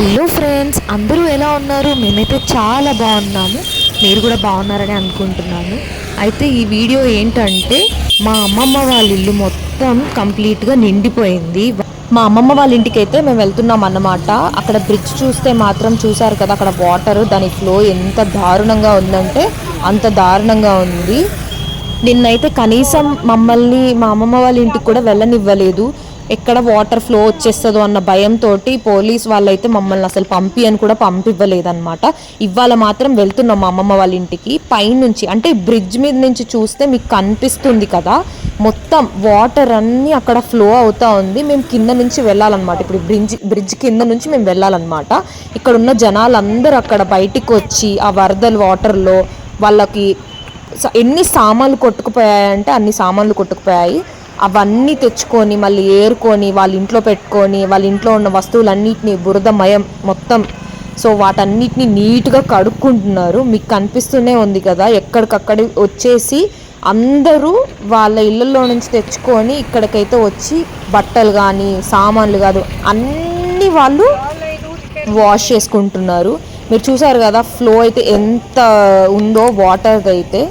Hello friends, అందరూ ఎలా ఉన్నారు? మేమైతే చాలా బాగున్నాము. మీరు కూడా బాగున్నారని అనుకుంటున్నాను. అయితే ఈ వీడియో ఏంటంటే, మా అమ్మమ్మ వాళ్ళ ఇల్లు మొత్తం కంప్లీట్గా నిండిపోయింది. మా అమ్మమ్మ వాళ్ళ ఇంటికి అయితే మేము వెళ్తున్నాం అన్నమాట. అక్కడ బ్రిడ్జ్ చూస్తే మాత్రం చూసారు కదా, అక్కడ వాటర్ దాని ఫ్లో ఎంత దారుణంగా ఉందంటే అంత దారుణంగా ఉంది. నిన్నైతే కనీసం మమ్మల్ని మా అమ్మమ్మ వాళ్ళ ఇంటికి కూడా వెళ్ళనివ్వలేదు. ఎక్కడ వాటర్ ఫ్లో వచ్చేస్తుందో అన్న భయంతో పోలీస్ వాళ్ళైతే మమ్మల్ని అసలు అని కూడా పంపివ్వలేదన్నమాట. ఇవాళ మాత్రం వెళ్తున్నాం మా అమ్మమ్మ వాళ్ళ ఇంటికి. పైనుంచి అంటే బ్రిడ్జ్ మీద నుంచి చూస్తే మీకు కనిపిస్తుంది కదా, మొత్తం వాటర్ అన్నీ అక్కడ ఫ్లో అవుతూ ఉంది. మేము కింద నుంచి వెళ్ళాలన్నమాట. ఇప్పుడు బ్రిడ్జ్ కింద నుంచి మేము వెళ్ళాలన్నమాట. ఇక్కడ ఉన్న జనాలందరూ అక్కడ బయటికి వచ్చి ఆ వరదల వాటర్లో వాళ్ళకి ఎన్ని సామాన్లు కొట్టుకుపోయాయంటే అన్ని సామాన్లు కొట్టుకుపోయాయి. అవన్నీ తెచ్చుకొని మళ్ళీ ఏరుకొని వాళ్ళ ఇంట్లో పెట్టుకొని వాళ్ళ ఇంట్లో ఉన్న వస్తువులన్నిటిని బురదమయం మొత్తం, సో వాటన్నిటిని నీట్గా కడుక్కుంటున్నారు. మీకు కనిపిస్తూనే ఉంది కదా, ఎక్కడికక్కడ వచ్చేసి అందరూ వాళ్ళ ఇళ్ళల్లో నుంచి తెచ్చుకొని ఇక్కడికైతే వచ్చి బట్టలు కానీ సామాన్లు కాదు అన్నీ వాళ్ళు వాష్ చేసుకుంటున్నారు. మీరు చూసారు కదా ఫ్లో అయితే ఎంత ఉందో వాటర్ది అయితే.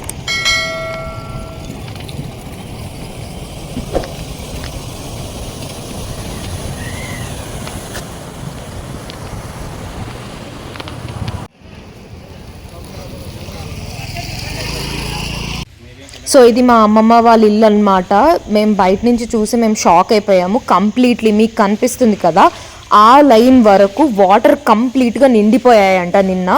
సో ఇది మా అమ్మమ్మ వాళ్ళ ఇల్లు అనమాట. మేము బయట నుంచి చూసి మేము షాక్ అయిపోయాము. కంప్లీట్లీ మీకు కనిపిస్తుంది కదా, ఆ లైన్ వరకు వాటర్ కంప్లీట్గా నిండిపోయాయంట నిన్న.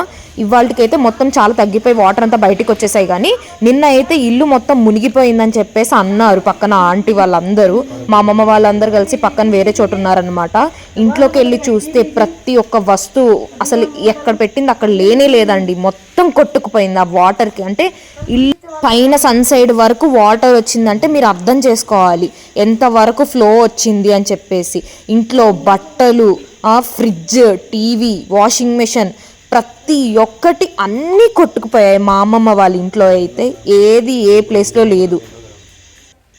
ఇవాళకైతే మొత్తం చాలా తగ్గిపోయి వాటర్ అంతా బయటకు వచ్చేసాయి. కానీ నిన్న అయితే ఇల్లు మొత్తం మునిగిపోయిందని చెప్పేసి అన్నారు పక్కన ఆంటీ వాళ్ళందరూ. మా అమ్మమ్మ వాళ్ళందరూ కలిసి పక్కన వేరే చోటు ఉన్నారనమాట. ఇంట్లోకి వెళ్ళి చూస్తే ప్రతి ఒక్క వస్తువు అసలు ఎక్కడ పెట్టింది అక్కడ లేనే లేదండి. మొత్తం కొట్టుకుపోయింది ఆ వాటర్కి. అంటే ఇల్లు పైన సన్ సైడ్ వరకు వాటర్ వచ్చిందంటే మీరు అర్థం చేసుకోవాలి ఎంత వరకు ఫ్లో వచ్చింది అని చెప్పేసి. ఇంట్లో బట్టలు, ఫ్రిడ్జ్, టీవీ, వాషింగ్ మెషిన్ ప్రతి ఒక్కటి అన్నీ కొట్టుకుపోయాయి. మా అమ్మమ్మ వాళ్ళ ఇంట్లో అయితే ఏది ఏ ప్లేస్లో లేదు.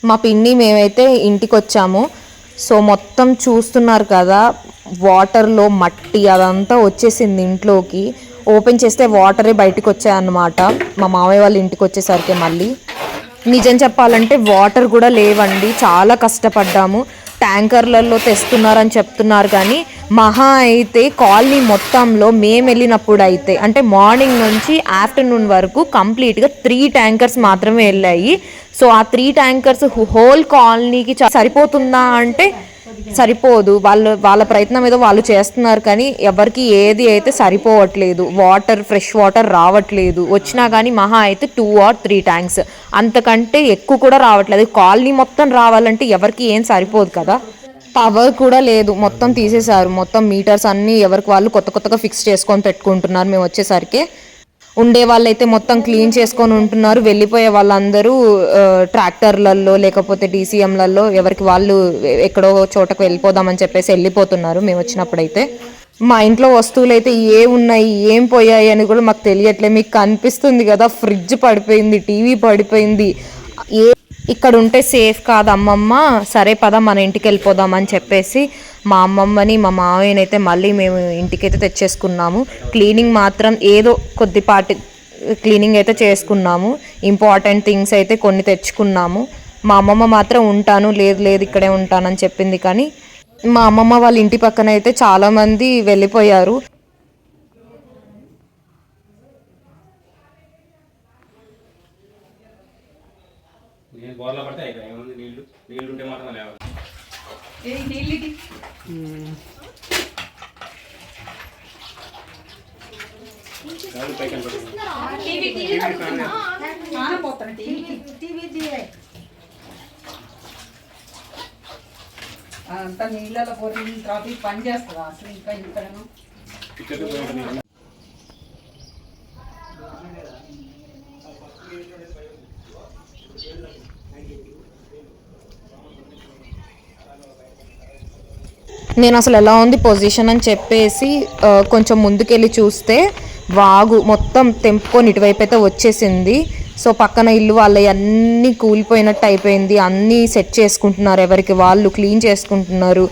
మా పిన్ని మేమైతే ఇంటికి వచ్చాము. సో మొత్తం చూస్తున్నారు కదా, వాటర్లో మట్టి అదంతా వచ్చేసింది ఇంట్లోకి. ఓపెన్ చేస్తే వాటరే బయటకు వచ్చాయన్నమాట. మా మామయ్య వాళ్ళ ఇంటికి వచ్చేసరికి మళ్ళీ నిజం చెప్పాలంటే వాటర్ కూడా లేవండి. చాలా కష్టపడ్డాము. ట్యాంకర్లలో తెస్తున్నారని చెప్తున్నారు కానీ మహా అయితే కాలనీ మొత్తంలో మేము వెళ్ళినప్పుడు అయితే అంటే మార్నింగ్ నుంచి ఆఫ్టర్నూన్ వరకు కంప్లీట్గా 3 ట్యాంకర్స్ మాత్రమే వెళ్ళాయి. సో ఆ 3 ట్యాంకర్స్ హోల్ కాలనీకి సరిపోతుందా అంటే సరిపోదు. వాళ్ళ ప్రయత్నం ఏదో వాళ్ళు చేస్తున్నారు కానీ ఎవరికి ఏది అయితే సరిపోవట్లేదు. వాటర్ ఫ్రెష్ వాటర్ రావట్లేదు. వచ్చినా కానీ మహా అయితే 2 or 3 ట్యాంక్స్, అంతకంటే ఎక్కువ కూడా రావట్లేదు. కాలనీ మొత్తం రావాలంటే ఎవరికి ఏం సరిపోదు కదా. పవర్ కూడా లేదు, మొత్తం తీసేశారు. మొత్తం మీటర్స్ అన్నీ ఎవరికి వాళ్ళు కొత్తగా ఫిక్స్ చేసుకొని పెట్టుకుంటున్నారు. మేము వచ్చేసరికి ఉండే వాళ్ళైతే మొత్తం క్లీన్ చేసుకొని ఉంటున్నారు. వెళ్ళిపోయే వాళ్ళందరూ ట్రాక్టర్లలో లేకపోతే డీసీఎంలలో ఎవరికి వాళ్ళు ఎక్కడో చోటకు వెళ్ళిపోదామని చెప్పేసి వెళ్ళిపోతున్నారు. మేము వచ్చినప్పుడైతే మా ఇంట్లో వస్తువులు అయితే ఏ ఉన్నాయి ఏం పోయాయి అని కూడా మాకు తెలియట్లేదు. మీకు కనిపిస్తుంది కదా, ఫ్రిడ్జ్ పడిపోయింది, టీవీ పడిపోయింది. ఇక్కడ ఉంటే సేఫ్ కాదు అమ్మమ్మ, సరే పద మన ఇంటికి వెళ్ళిపోదామని చెప్పేసి మా అమ్మమ్మని మా మావయ్యనైతే మళ్ళీ మేము ఇంటికైతే తెచ్చేసుకున్నాము. క్లీనింగ్ మాత్రం ఏదో కొద్దిపాటి క్లీనింగ్ అయితే చేసుకున్నాము. ఇంపార్టెంట్ థింగ్స్ అయితే కొన్ని తెచ్చుకున్నాము. మా అమ్మమ్మ మాత్రం ఉంటాను లేదు ఇక్కడే ఉంటానని చెప్పింది. కానీ మా అమ్మమ్మ వాళ్ళ ఇంటి పక్కన అయితే చాలామంది వెళ్ళిపోయారు. అంతా నీళ్ళలో పోరిన తర్వాత పని చేస్తుందా అసలు ఇంకా ఇంకను. నేను అసలు ఎలా ఉంది పొజిషన్ అని చెప్పేసి కొంచెం ముందుకెళ్ళి చూస్తే వాగు మొత్తం తెంపుకొని ఇటువైపు అయితే వచ్చేసింది. సో పక్కన ఇల్లు వాళ్ళవి అన్నీ కూలిపోయినట్టు అయిపోయింది. అన్నీ సెట్ చేసుకుంటున్నారు, ఎవరికి వాళ్ళు క్లీన్ చేసుకుంటున్నారు,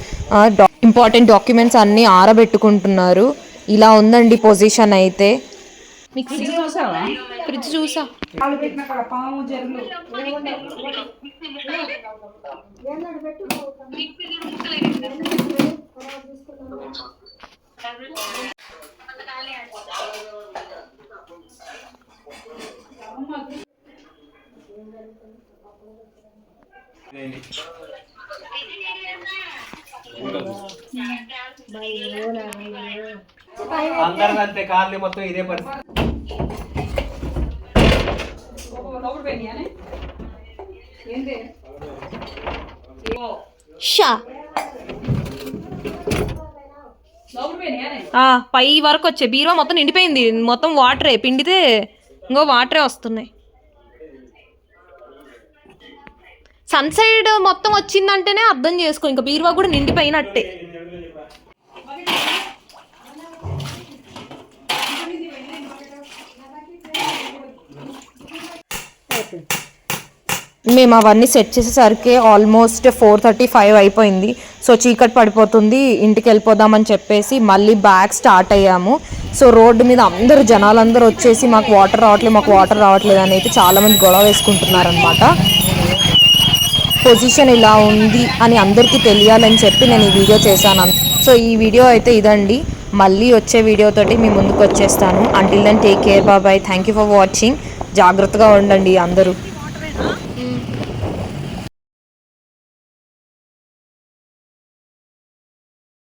ఇంపార్టెంట్ డాక్యుమెంట్స్ అన్నీ ఆరబెట్టుకుంటున్నారు. ఇలా ఉందండి పొజిషన్ అయితే. మిక్సీ చూసావా? ఫ్రిడ్జ్ చూసా. పాలు పెట్టిన కాడ పాము జరుగులు అందరికంతే కాళ్ళు మొత్తం ఇదే పరిస్థితి. పై వరకు వచ్చే బీరువా మొత్తం నిండిపోయింది. మొత్తం వాటరే పిండితే ఇంకో వాటరే వస్తున్నాయి. సన్ సైడ్ మొత్తం వచ్చిందంటేనే అర్థం చేసుకో, ఇంకా బీరువా కూడా నిండిపోయినట్టే. మేము అవన్నీ సెట్ చేసేసరికి ఆల్మోస్ట్ 4:35 అయిపోయింది. సో చీకటి పడిపోతుంది, ఇంటికి వెళ్ళిపోదామని చెప్పేసి మళ్ళీ బ్యాక్ స్టార్ట్ అయ్యాము. సో రోడ్డు మీద అందరూ జనాలందరూ వచ్చేసి మాకు వాటర్ రావట్లేదు అని అయితే చాలామంది గొడవ వేసుకుంటున్నారనమాట. పొజిషన్ ఇలా ఉంది అని అందరికీ తెలియాలని చెప్పి నేను ఈ వీడియో చేశాను. సో ఈ వీడియో అయితే ఇదండి. మళ్ళీ వచ్చే వీడియోతోటి మీ ముందుకు వచ్చేస్తాను. Until then take care, bye. Thank you for watching. జాగ్రత్తగా ఉండండి అందరూ.